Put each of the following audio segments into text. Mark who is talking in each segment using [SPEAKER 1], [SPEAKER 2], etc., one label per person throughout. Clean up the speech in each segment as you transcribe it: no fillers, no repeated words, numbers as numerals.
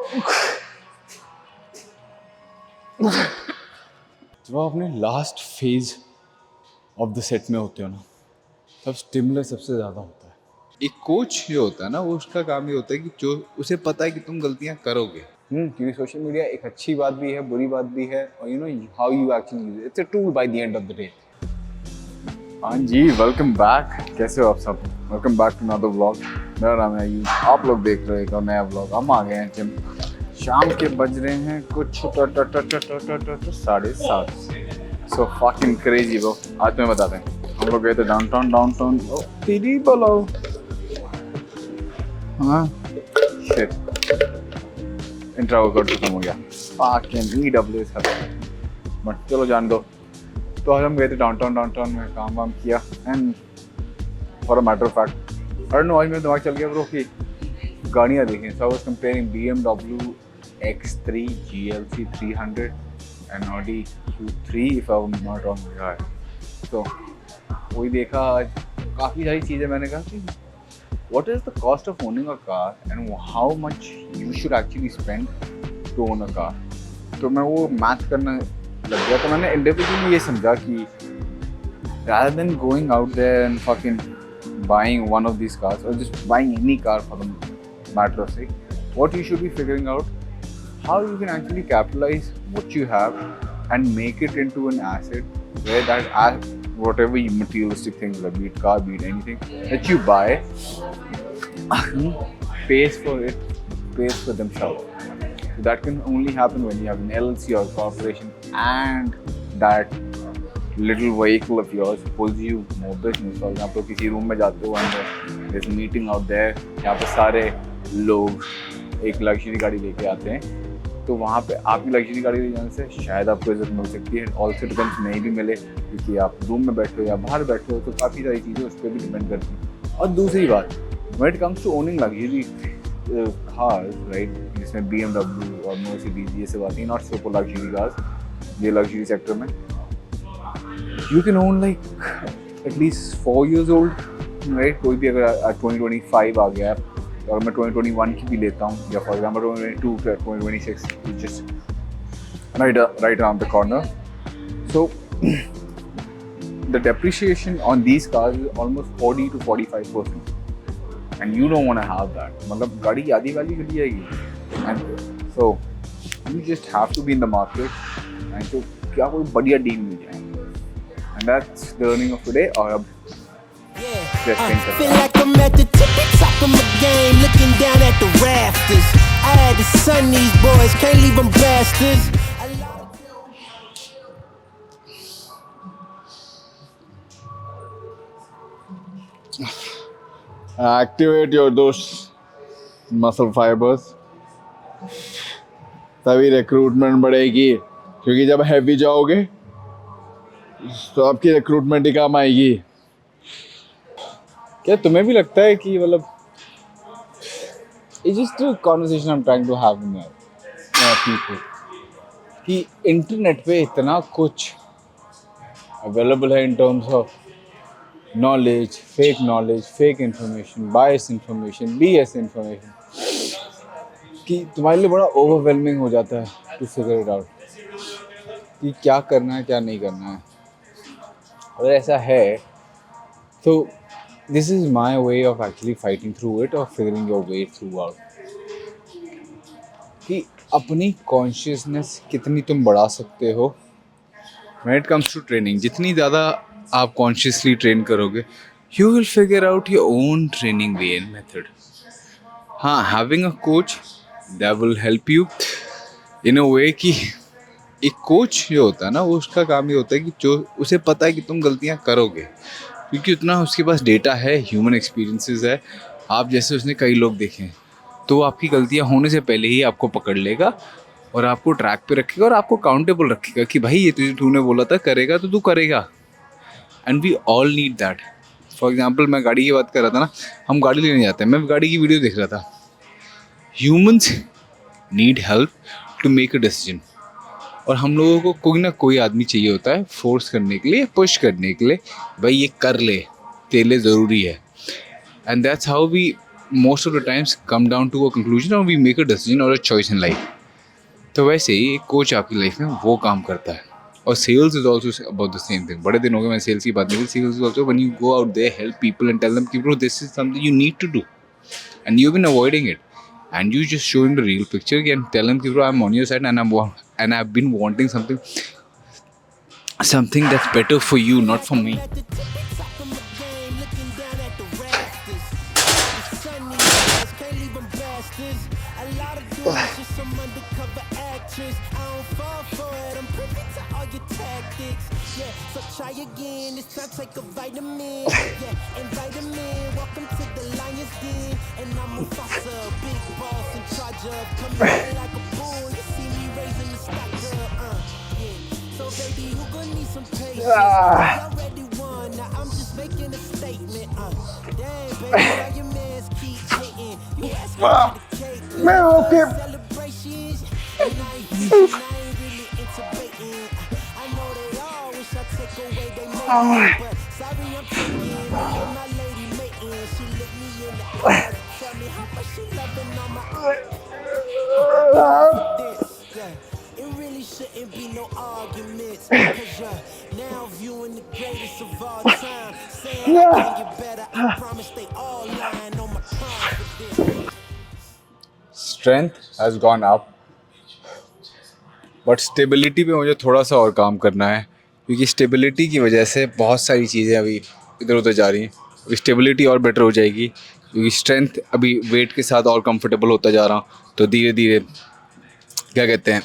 [SPEAKER 1] जब आप अपने last phase of the set में होते हो ना, तब स्टिमुलस सबसे ज़्यादा होता है।
[SPEAKER 2] एक कोच जो होता है ना, वो उसका काम ये होता है कि जो उसे पता है कि तुम गलतियां करोगे।
[SPEAKER 1] क्योंकि सोशल मीडिया एक अच्छी बात भी है, बुरी बात भी है, और how you actually use it's a tool by the end of the day. हाँ जी, वेलकम बैक। कैसे हो आप सब? Welcome back to another vlog. मेरा नाम है आयुष, आप लोग देख रहे हैं नया व्लॉग। हम आ गए हैं जिम। शाम के बज रहे हैं कुछ 7:30। So fucking crazy bro. आज तुम्हें बताते हैं, हम लोग गए थे डाउनटाउन। तेरी बोलो। हाँ शिट, इंट्रा वर्कआउट खत्म हो गया। फकिंग ईडब्ल्यूएस खत्म। बट चलो जान दो। तो आज हम गए थे डाउनटाउन में, काम वाम किया। And for a matter of fact, I know, आज मेरा दिमाग चल गया ब्रो कि गाड़ियाँ देखें। So I was comparing BMW X3 GLC 300 and Audi Q3 if I am not wrong. तो वही देखा आज। काफ़ी सारी चीज़ें मैंने कहा कि what is the cost of owning a car and how much you should actually spend to own a car। तो मैं वो मैथ करना लग गया। तो मैंने इंडिविजुअली ये समझा कि rather than going out there and fucking buying one of these cars or just buying any car for the matter of sake, what you should be figuring out how you can actually capitalize what you have and make it into an asset where that whatever materialistic things, like be it car, be it anything that you buy, pays for themselves. So that can only happen when you have an LLC or corporation and that little vehicle of yours pulls you more business. For example, किसी room में जाते हो and there's a meeting out there, यहाँ पे सारे लोग एक luxury गाड़ी लेके आते हैं, तो वहाँ पे आपकी लग्जरी गाड़ी ले जाने से शायद आपको इज्जत मिल सकती है। ऑल्सो डिपेंड्स, नहीं भी मिले, क्योंकि आप रूम में बैठे हो या बाहर बैठे हो, तो काफ़ी सारी चीज़ें उस पर भी डिपेंड करती हैं। और दूसरी बात, when it comes to owning luxury cars, right, जिसमें BMW और Mercedes ये सब आती हैं, नॉट सुपर लग्जरी कार्स, ये लग्जरी सेक्टर में, you can own like at least 4 years old, right? कोई भी अगर 2025 आ गया है और मैं 2021 की भी लेता हूँ, या for example 2022 2026, just right around the corner. So the depreciation on these cars is almost 40 to 45%, and you don't want to have that. मतलब गाड़ी आधी वाली चली जाएगी, and so you just have to be in the market, and तो क्या कोई बढ़िया डील मिल जाए। And that's the earning of today. Or
[SPEAKER 3] feel like I'm at the tippy top of my game, looking down at the rafters. I had to son these boys, can't leave them bastards.
[SPEAKER 1] activate your those muscle fibers, तभी recruitment बढ़ेगी। क्योंकि जब heavy जाओगे तो आपकी recruitment ही काम आएगी। क्या तुम्हें भी लगता है कि मतलब it's just a conversation I am trying to have with people कि इंटरनेट पे इतना कुछ अवेलेबल है in terms of knowledge, fake information, bias information, BS information, कि तुम्हारे लिए बड़ा ओवरवेलमिंग हो जाता है टू फिगर इट आउट कि क्या करना है, क्या नहीं करना है। अगर ऐसा है तो this is my way of actually fighting through it और figuring your way through out, कि अपनी कॉन्शियसनेस कितनी तुम बढ़ा सकते हो when it comes to training. जितनी ज़्यादा आप कॉन्शियसली ट्रेन करोगे, you will figure out your own training way and method. हाँ, having a coach that will help you in a way कि एक कोच जो होता है ना, वो उसका काम ये होता है कि जो उसे पता है कि तुम गलतियां करोगे, क्योंकि उतना उसके पास डेटा है, ह्यूमन एक्सपीरियंसेस है। आप जैसे उसने कई लोग देखे हैं, तो वो आपकी गलतियां होने से पहले ही आपको पकड़ लेगा और आपको ट्रैक पे रखेगा और आपको काउंटेबल रखेगा कि भाई ये तुझे तूने बोला था करेगा तो तू करेगा। And we all need that. For example, मैं गाड़ी की बात कर रहा था ना, हम गाड़ी लेने जाते हैं, मैं गाड़ी की वीडियो देख रहा था। Humans need help to make a decision, और हम लोगों को कोई ना कोई आदमी चाहिए होता है फोर्स करने के लिए, पुश करने के लिए, भाई ये कर ले, तेरे लिए ज़रूरी है। And that's how we
[SPEAKER 2] most of the times come down to a conclusion or we make a decision or a choice in life. तो वैसे ही एक कोच आपकी लाइफ में वो काम करता है. और sales is also about the same thing. बड़े दिन हो गए मैं सेल्स की बात नहीं की. Sales is also when you go out there, help people and tell them कि bro this is something you need to do and you've been avoiding it, and you just show him the real picture and tell him, bro, I'm on your side and I've been wanting something that's better for you, not for me.
[SPEAKER 3] So try again, this time take a vitamin. Yeah, and vitamin. Welcome to the Lion's Den. And I'm Mufasa, big boss in charge of. Coming in like a bull, you see me raising the stock up. Yeah. So baby, you gonna need some patience. I already won, now I'm just making a statement. Damn, baby, why your mans keep hating? You asking for the cake. Celebrations. And I ain't really into baiting. I know they all wish I take away they making, but sorry I'm taking me and my lady making. She look me in the eyes, tell me how much she loving on my this. Yeah, it really shouldn't be no arguments, cause you're now viewing the greatest of all time. Saying I can get better, I promise they all lying on my confidence.
[SPEAKER 1] Strength has gone up, but stability पे मुझे थोड़ा सा और काम करना है, क्योंकि stability की वजह से बहुत सारी चीज़ें अभी इधर उधर जा रही हैं. अभी स्टेबिलिटी और बेटर हो जाएगी, क्योंकि स्ट्रेंथ अभी वेट के साथ और कंफर्टेबल होता जा रहा हूँ. तो धीरे धीरे क्या कहते हैं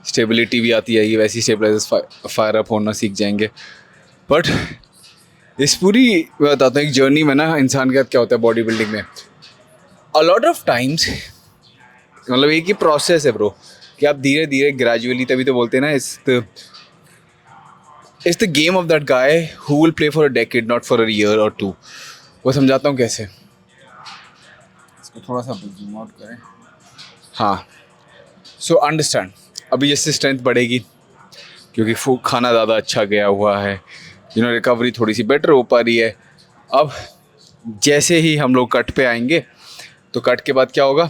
[SPEAKER 1] स्टेबिलिटी भी आती जाएगी, वैसी स्टेबलाइजर्स फायर अप होना सीख जाएंगे. बट इस पूरी मैं बताता हूँ एक जर्नी में ना इंसान के साथ क्या होता है बॉडी बिल्डिंग में. अ लॉट ऑफ टाइम्स मतलब एक ही प्रोसेस है ब्रो कि आप धीरे धीरे ग्रेजुअली, तभी तो बोलते हैं ना it's the game of that guy who will play for a decade not for a year और टू. वो समझाता हूँ कैसे. इसको थोड़ा सा जूम आउट करें. हाँ, सो अंडरस्टैंड. अभी जैसे स्ट्रेंथ बढ़ेगी क्योंकि खाना ज़्यादा अच्छा गया हुआ है, रिकवरी थोड़ी सी बेटर हो पा रही है. अब जैसे ही हम लोग कट पे आएंगे तो कट के बाद क्या होगा,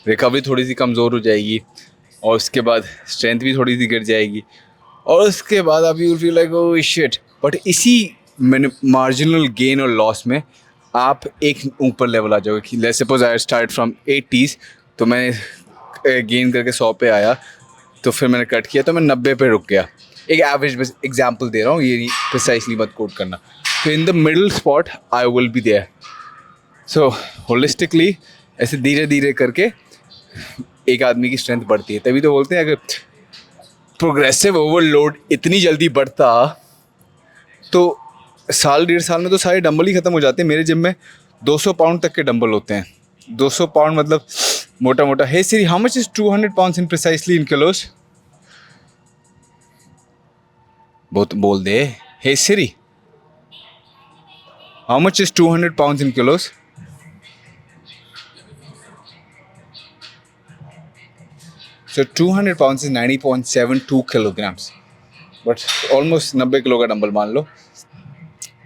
[SPEAKER 1] रिकवरी थोड़ी सी कमज़ोर हो जाएगी और उसके बाद स्ट्रेंथ भी थोड़ी सी गिर जाएगी और उसके बाद आप you feel like oh shit. But इसी मार्जिनल गेन और लॉस में आप एक ऊपर लेवल आ जाओगे कि let's suppose I start from 80s, तो मैं गेन करके 100 पे आया, तो फिर मैंने कट किया तो मैं 90 पे रुक गया. एक एवरेज बस एग्जाम्पल दे रहा हूँ, ये प्रिसाइसली मत कोट करना. तो in the middle spot I will be there. So holistically ऐसे धीरे धीरे करके एक आदमी की स्ट्रेंथ बढ़ती है. तभी तो बोलते हैं अगर प्रोग्रेसिव ओवरलोड इतनी जल्दी बढ़ता तो साल 1.5 साल में तो सारे डंबल ही ख़त्म हो जाते हैं. मेरे जिम में 200 पाउंड तक के डंबल होते हैं. 200 पाउंड मतलब मोटा मोटा. Hey Siri, how much is 200 pounds in precisely in kilos? बहुत बोल दे. Hey Siri, how much is 200 pounds in kilos? So 200 pounds is 90.72 kilograms. But almost 90 kilo का डंबल मान लो.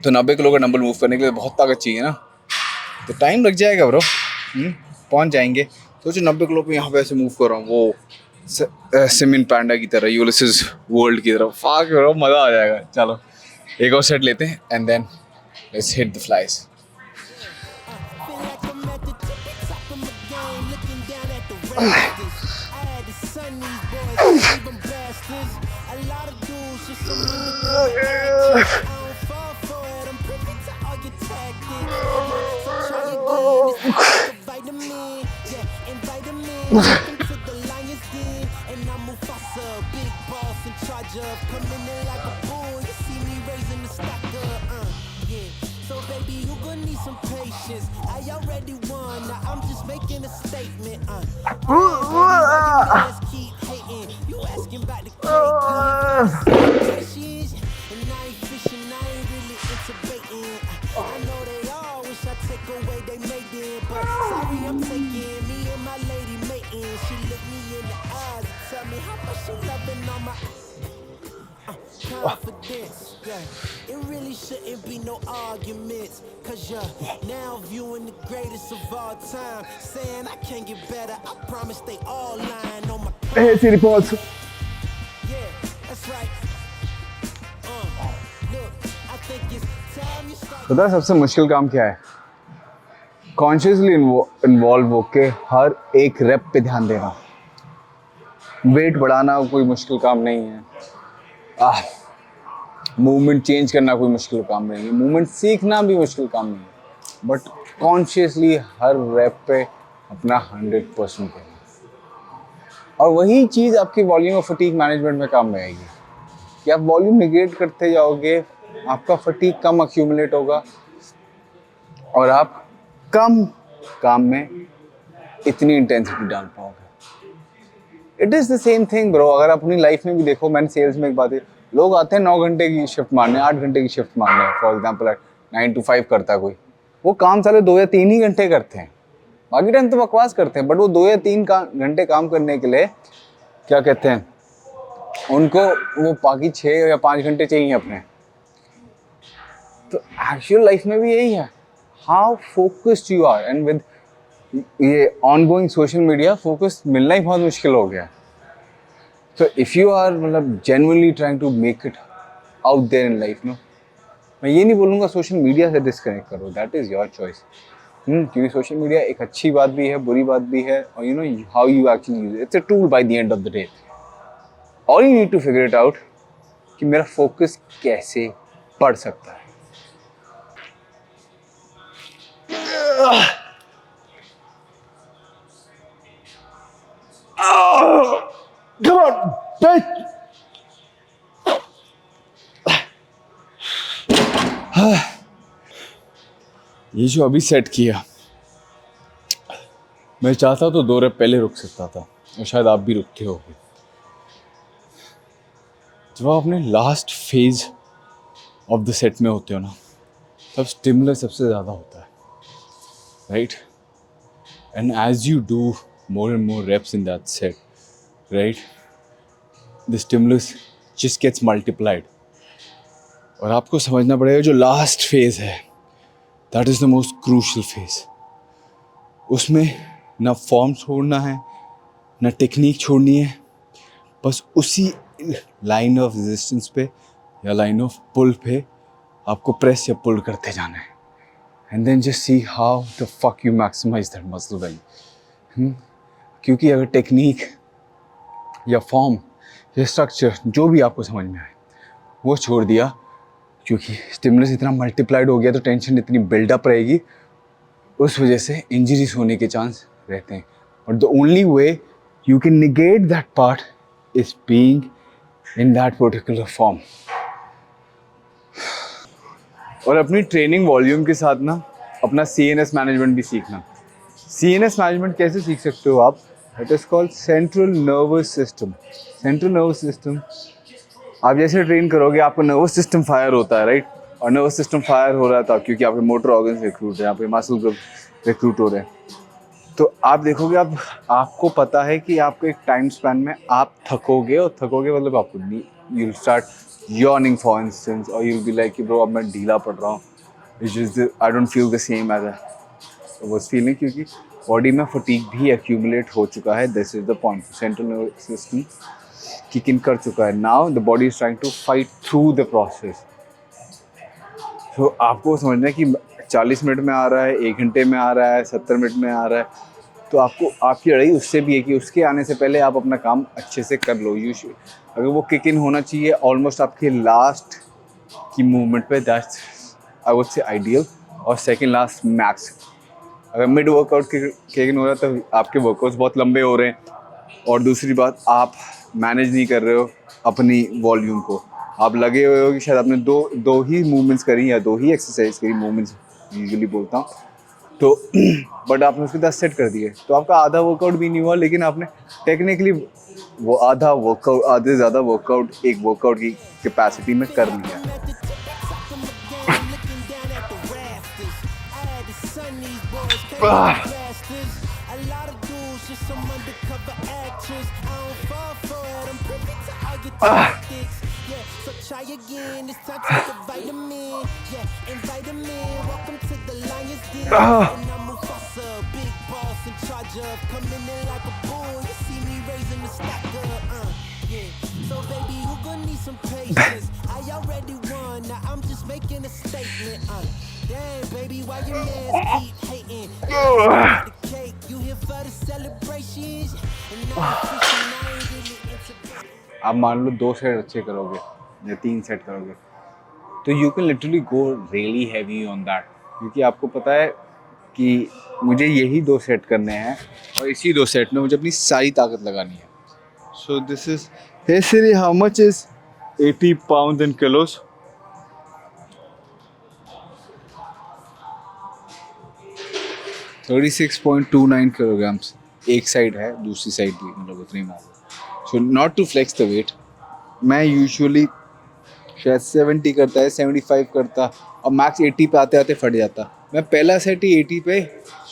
[SPEAKER 1] तो 90 किलो का डंबल मूव करने के लिए बहुत ताकत चाहिए ना, तो टाइम लग जाएगा ब्रो. पहुंच जाएंगे. सोचो 90 किलो पे यहाँ पे ऐसे मूव कर रहा हूँ, वो सिमिन पैंडा की तरह, यूलिसिस वर्ल्ड की तरह. फाक ब्रो, मज़ा आ जाएगा. चलो एक और सेट लेते हैं and then let's hit the flies.
[SPEAKER 3] So baby, you gonna need some patience. I already won, now I'm just making a statement. Keep hating. You asking about the cake, and I ain't fishing, I ain't really into baiting. I know they all wish I take away they made it, but sorry I'm taking me and my lady mating. She look me in the eyes and tell me how much she loving on my. confidence. Yeah, it really shouldn't be no arguments. Cause you're now viewing the greatest of all time. Saying I can't get better, I promise they all lying on my
[SPEAKER 1] Hey, Siri, pause.
[SPEAKER 3] yeah, that's right. Look, I think it's time you start.
[SPEAKER 1] पता है सबसे मुश्किल काम क्या है? Consciously involve होके हर एक rape पे ध्यान देना। वेट बढ़ाना कोई मुश्किल काम नहीं है, मूवमेंट चेंज करना कोई मुश्किल काम नहीं है, मूवमेंट सीखना भी मुश्किल काम नहीं है, बट कॉन्शियसली हर रेप पे अपना 100% करना। और वही चीज़ आपकी वॉल्यूम और फटीग मैनेजमेंट में काम में आएगी कि आप वॉल्यूम निगेट करते जाओगे, आपका फटीग कम अक्यूमुलेट होगा और आप कम काम में इतनी इंटेंसिटी डाल पाओगे। It is the same thing bro. अगर आप अपनी लाइफ में भी देखो, मैंने सेल्स में एक बात है, लोग आते हैं 9 घंटे की शिफ्ट मारने, 8 घंटे की शिफ्ट मारने। फॉर एग्जांपल 9 to 5 करता है कोई, वो काम साले 2 या 3 ही घंटे करते हैं, बाकी टाइम तो बकवास करते हैं। बट वो 2 या 3 घंटे काम करने के लिए क्या कहते हैं, उनको वो बाकी 6 या 5 घंटे चाहिए अपने। तो एक्चुअल लाइफ में भी यही है, how focused you are. And with ये ऑनगोइंग सोशल मीडिया फोकस मिलना ही बहुत मुश्किल हो गया। तो इफ़ यू आर मतलब genuinely trying to make it out there in life, no, मैं ये नहीं बोलूँगा सोशल मीडिया से डिस्कनेक्ट करो, दैट इज़ योर चॉइस। क्योंकि सोशल मीडिया एक अच्छी बात भी है, बुरी बात भी है, और you know how you actually use it's a tool by the end of the day. All you need to figure it out कि मेरा फोकस कैसे बढ़ सकता है। Come on, bitch! ये जो अभी सेट किया, मैं चाहता तो 2 रेप पहले रुक सकता था, और शायद आप भी रुकते हो। जब आप अपने last phase of the set में होते हो ना, तब स्टिमुलस सबसे ज़्यादा होता है, right? And as you do more and more reps in that set, right, the stimulus just gets multiplied. और आपको समझना पड़ेगा जो लास्ट फेज है, that is the most crucial phase. उसमें ना फॉर्म छोड़ना है, ना टेक्निक छोड़नी है, बस उसी लाइन ऑफ रेजिस्टेंस पे या लाइन ऑफ पुल पे आपको प्रेस या पुल करते जाना है। And then just see how the fuck you maximize that muscle value. क्योंकि अगर टेक्निक या फॉर्म या स्ट्रक्चर जो भी आपको समझ में आए वो छोड़ दिया, क्योंकि स्टिमुलस इतना मल्टीप्लाइड हो गया तो टेंशन इतनी बिल्डअप रहेगी, उस वजह से इंजरीज होने के चांस रहते हैं। But the only way you can negate that part is being in that particular form. और अपनी ट्रेनिंग वॉल्यूम के साथ ना अपना CNS मैनेजमेंट भी सीखना। CNS मैनेजमेंट कैसे सीख सकते हो आप? It is called central nervous system. Central nervous system आप जैसे ट्रेन करोगे आपका नर्वस सिस्टम फायर होता है, राइट? और नर्वस सिस्टम फायर हो रहा था क्योंकि आपके मोटर ऑर्गन्स रिक्रूट है, आपके मसल ग्रुप रिक्रूट हो रहे हैं। तो आप देखोगे, आपको पता है कि आपको एक टाइम स्पैन में आप थकोगे, और थकोगे मतलब आपको you start yawning for instance, or you'll be like bro अब मैं ढीला पड़ रहा हूँ, it's just I don't feel the same as I was feeling, क्योंकि बॉडी में फटीग भी accumulate हो चुका है। This is the point, central nervous system kick in कर चुका है। Now the body is trying to fight through the process. So आपको समझना है कि 40 मिनट में आ रहा है, 1 घंटे में आ रहा है, 70 मिनट में आ रहा है, तो आपको आपकी लड़ाई उससे भी है कि उसके आने से पहले आप अपना काम अच्छे से कर लो। अगर वो किक इन होना चाहिए ऑलमोस्ट आपके लास्ट की मूवमेंट पे, that's I would say ideal, और सेकंड लास्ट मैक्स। अगर मिड वर्कआउट किक इन हो रहा है तो आपके वर्कआउट्स बहुत लंबे हो रहे हैं, और दूसरी बात आप मैनेज नहीं कर रहे हो अपनी वॉल्यूम को। आप लगे हुए हो कि शायद आपने दो ही मूवमेंट्स करी या 2 ही एक्सरसाइज करी, मूवमेंट्स यूजुअली बोलता हूँ, तो बट आपने उसके 10 सेट कर दिए, तो आपका आधा वर्कआउट भी नहीं हुआ, लेकिन आपने टेक्निकली वो आधे से ज़्यादा वर्कआउट एक वर्कआउट की कैपेसिटी में कर लिया।
[SPEAKER 3] again. It's time to take a vitamin. Yeah, and vitamin. Welcome to the Lions Den. And I'm Mufasa, big boss in charge of coming in like a bull. You see me raising the stacker. Yeah. So baby, who gonna need some patience? I already won. Now I'm just making a statement. Damn, baby, why your mans keep hating? The cake, you here for the celebrations? And now I'm pushing, I ain't really into.
[SPEAKER 1] आप मान लो 2 set अच्छे करोगे या 3 set करोगे तो you can literally go really heavy on that, क्योंकि आपको पता है कि मुझे यही 2 सेट करने हैं और इसी 2 सेट में मुझे अपनी सारी ताकत लगानी है. So this is hey Siri, how much is 80 pound in kilos? 36.29 kilograms. एक साइड है, दूसरी साइड भी मतलब उतनी मार. So not to flex the weight, मैं यूजुअली शायद 70 करता है, 75 करता और मैक्स 80 पे आते आते फट जाता. मैं पहला सेट ही 80 पे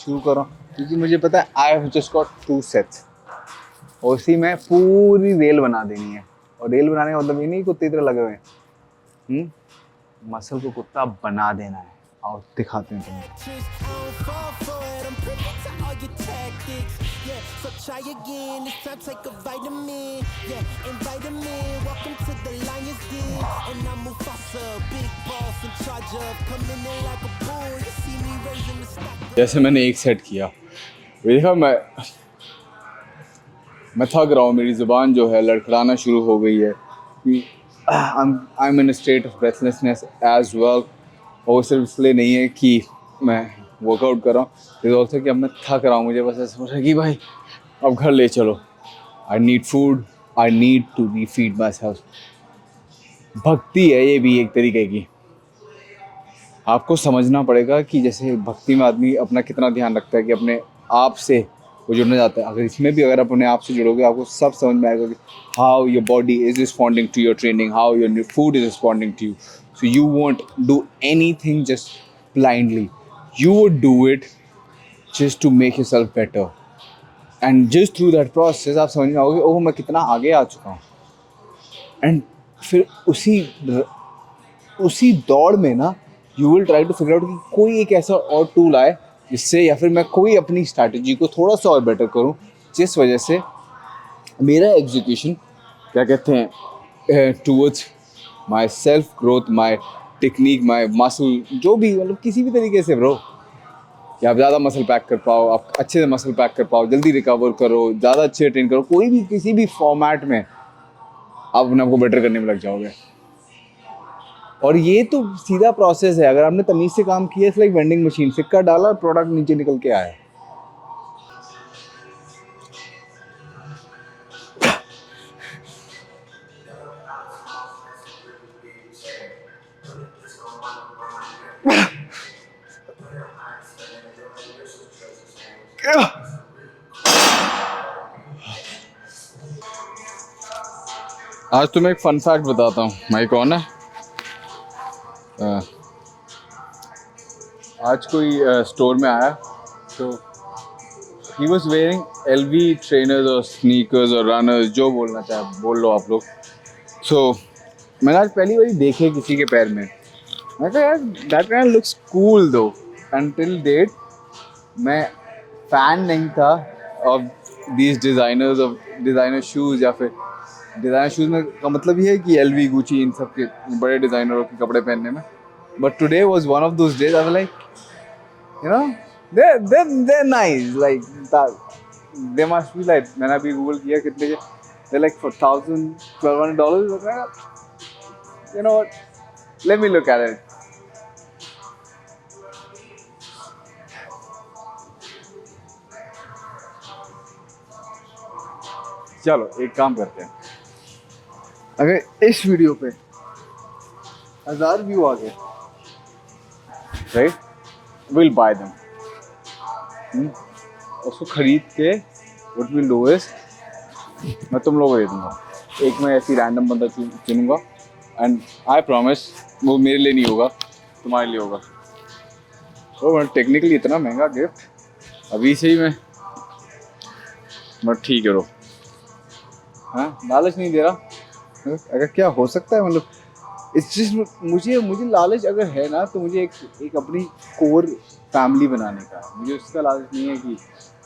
[SPEAKER 1] शुरू कर रहा हूँ क्योंकि मुझे पता है I have just got 2 sets और उसी में पूरी रेल बना देनी है. और रेल बनाने का मतलब ये नहीं कुत्ते की तरह लगे हुए हैं, मसल को कुत्ता बना देना है. आओ दिखाते हैं तुम्हें.
[SPEAKER 3] I don't fall for it, I'm pretty to all your tactics. Yeah, so try again, this time take a vitamin. Yeah, and vitamin, welcome to the Lions Den. And I'm Mufasa, big boss in charge of coming in like a bull. You see me raising the stack.
[SPEAKER 1] जैसे मैंने एक set किया, देखा मैं थक रहा हूँ, मेरी ज़ुबान जो है लड़खड़ाना शुरू हो गई है. I am in state of breathlessness as well. और सिर्फ इसलिए नहीं है कि मैं वर्कआउट कर रहा हूँ, इट ऑल्सो कि अब मैं थक रहा हूँ. मुझे बस ऐसा हो रहा है कि भाई अब घर ले चलो. I need food, I need to refeed myself. भक्ति है ये भी एक तरीके की. आपको समझना पड़ेगा कि जैसे भक्ति में आदमी अपना कितना ध्यान रखता है कि अपने आप से वो जुड़ना चाहता है. अगर इसमें भी अगर आप अपने आप से जुड़ोगे आपको सब समझ में आएगा कि how your body is responding to your training, how your food is responding to you. So you won't do anything just blindly. You would do it just to make yourself better. And just through that process आप समझ में आओगे ओह मैं कितना आगे आ चुका हूँ. And फिर उसी दौड़ में ना you will try to figure out कि कोई एक ऐसा और टूल आए जिससे या फिर मैं कोई अपनी स्ट्रैटेजी को थोड़ा सा और बेटर करूँ जिस वजह से मेरा एग्जीक्यूशन क्या कहते हैं towards my self growth, my technique, my muscle, जो भी मतलब किसी भी तरीके से ब्रो कि आप ज़्यादा मसल पैक कर पाओ, आप अच्छे से मसल पैक कर पाओ, जल्दी रिकवर करो, ज़्यादा अच्छे ट्रेन करो, कोई भी किसी भी फॉर्मेट में आप अपने आपको बेटर करने में लग जाओगे. और ये तो सीधा प्रोसेस है. अगर आपने तमीज़ से काम किया इट्स लाइक वेंडिंग मशीन, सिक्का डाला प्रोडक्ट नीचे निकल के आया. आज तुम्हें एक फन फैक्ट बताता हूँ. मैं कौन है आज कोई स्टोर में आया तो he was wearing LV trainers और स्नीकर्स और रनर्स, जो बोलना चाहे बोल लो आप लोग. सो मैंने आज पहली बार देखे किसी के पैर में. मैं कहा यार दैट काइंड लुक्स कूल दो. अनटिल डेट मैं फ़ैन नहीं था of these designers of designer shoes. या फिर डिज़ाइनर शूज़ में का मतलब ये है कि LV, गुची, इन सब के बड़े डिज़ाइनरों के कपड़े पहनने में. But today was one of those days I was like you know they're nice, like that, they must be like. मैंने अभी गूगल किया कितने के, they're like for $1,000-$1,200. You know what, let me look at it. चलो एक काम करते हैं, अगर इस वीडियो पे 1000 व्यू आ गए, राइट, विल बाय देम. उसको खरीद के व्हाट विल डू इज मैं तुम लोगों को दे दूँगा. एक मैं ऐसी रैंडम बंदा चुनूँगा एंड आई प्रॉमिस वो मेरे लिए नहीं होगा, तुम्हारे लिए होगा. तो टेक्निकली इतना महंगा गिफ्ट अभी से ही मैं ठीक है रो, हाँ लालच नहीं दे रहा. अगर क्या हो सकता है मतलब इट्स जस्ट मुझे मुझे लालच अगर है ना तो मुझे एक अपनी कोर फैमिली बनाने का। मुझे उसका लालच नहीं है कि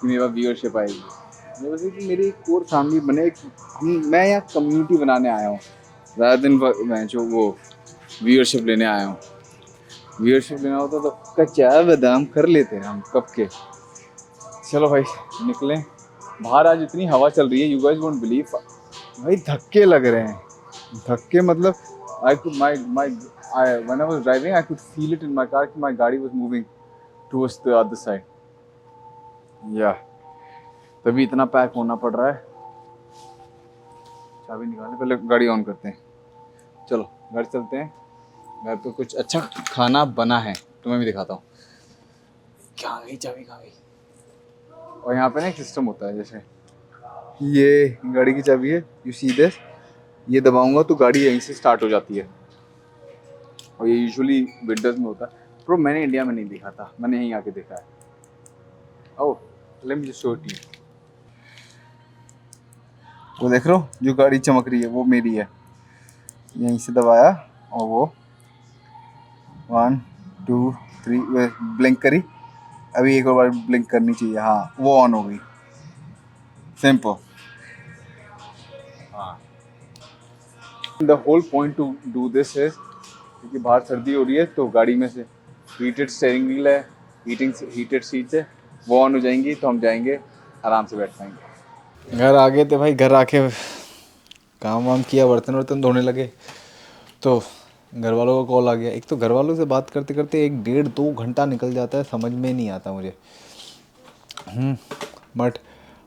[SPEAKER 1] मेरे पास व्यूअरशिप आएगी। मुझे बस है कि मेरी एक कोर फैमिली बने। मैं यहाँ कम्युनिटी बनाने आया हूँ रादर दिन मैं जो वो व्यूअरशिप लेने आया हूँ। व्यूअरशिप लेना होता तो कच्चा बादाम कर लेते हैं हम कब के। चलो भाई निकलें बाहर। आज इतनी हवा चल रही है, यू गाइस वोंट बिलीव भाई, धक्के लग रहे हैं। धक्के मतलब I could when I was driving I could feel it in my car कि my गाड़ी was moving towards the other side. Yeah, तभी इतना पैक होना पड़ रहा है। चाबी निकालने पहले गाड़ी ऑन करते हैं। चलो घर चलते हैं। घर पे कुछ अच्छा खाना बना है तुम्हें भी दिखाता हूँ। क्या गई चाबी कहाँ गई? और यहाँ पे ना एक सिस्टम होता है, जैसे ये गाड़ी की चाबी है, यू सी दिस, ये दबाऊंगा तो गाड़ी यहीं से स्टार्ट हो जाती है। और ये यूजुअली विंडोज में होता है। प्रो मैंने इंडिया में नहीं देखा था, मैंने यहीं आके देखा है। Oh let me just show it you. वो देख रहे हो जो गाड़ी चमक रही है वो मेरी है। यहीं से दबाया और वो 1 2 3 ब्लिंक करी। अभी एक और बार ब्लिंक करनी चाहिए, हाँ वो ऑन हो गई। सिंपल। हाँ the whole point to do this है क्योंकि बाहर सर्दी हो रही है तो गाड़ी में से हीटेड स्टीयरिंग व्हील है, हीटेड सीट्स है, वो ऑन हो जाएंगी तो हम जाएंगे आराम से बैठ पाएंगे। घर आ गए थे भाई, घर आके काम वाम किया, बर्तन वर्तन धोने लगे तो घर वालों का कॉल आ गया। एक तो घर वालों से बात करते करते 1 1.5 2 घंटा निकल जाता है, समझ में नहीं आता मुझे। बट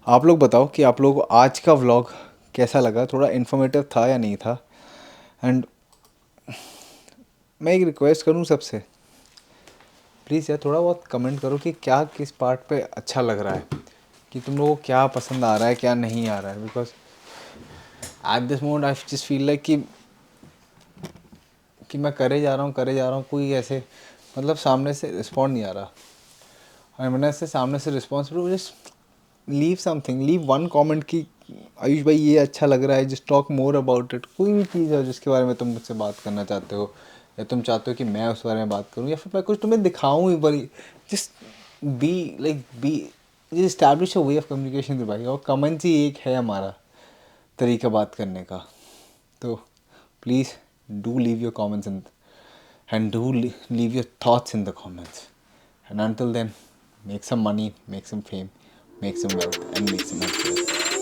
[SPEAKER 1] आप लोग बताओ कि आप लोगों को आज का व्लॉग कैसा लगा, थोड़ा इन्फॉर्मेटिव था या नहीं था। एंड मैं एक रिक्वेस्ट करूं सबसे, प्लीज़ यार थोड़ा बहुत कमेंट करो कि क्या किस पार्ट पे अच्छा लग रहा है, कि तुम लोगों को क्या पसंद आ रहा है क्या नहीं आ रहा है। Because at this moment I just feel like कि मैं करे जा रहा हूँ, कोई ऐसे मतलब सामने से रिस्पॉन्ड नहीं आ रहा। और मैंने ऐसे सामने से response just leave something, leave one comment कि आयुष भाई ये अच्छा लग रहा है, just talk more about it. कोई भी चीज़ है जिसके बारे में तुम मुझसे बात करना चाहते हो या तुम चाहते हो कि मैं उस बारे में बात करूँ या फिर मैं कुछ तुम्हें दिखाऊँ ही बड़ी, just be establish a way of communication भाई। और कमेंट्स ही एक है हमारा तरीका बात करने का। तो please do leave your comments and do leave your thoughts in the comments. And until then, make some money, make some fame, make some wealth, and make some happiness.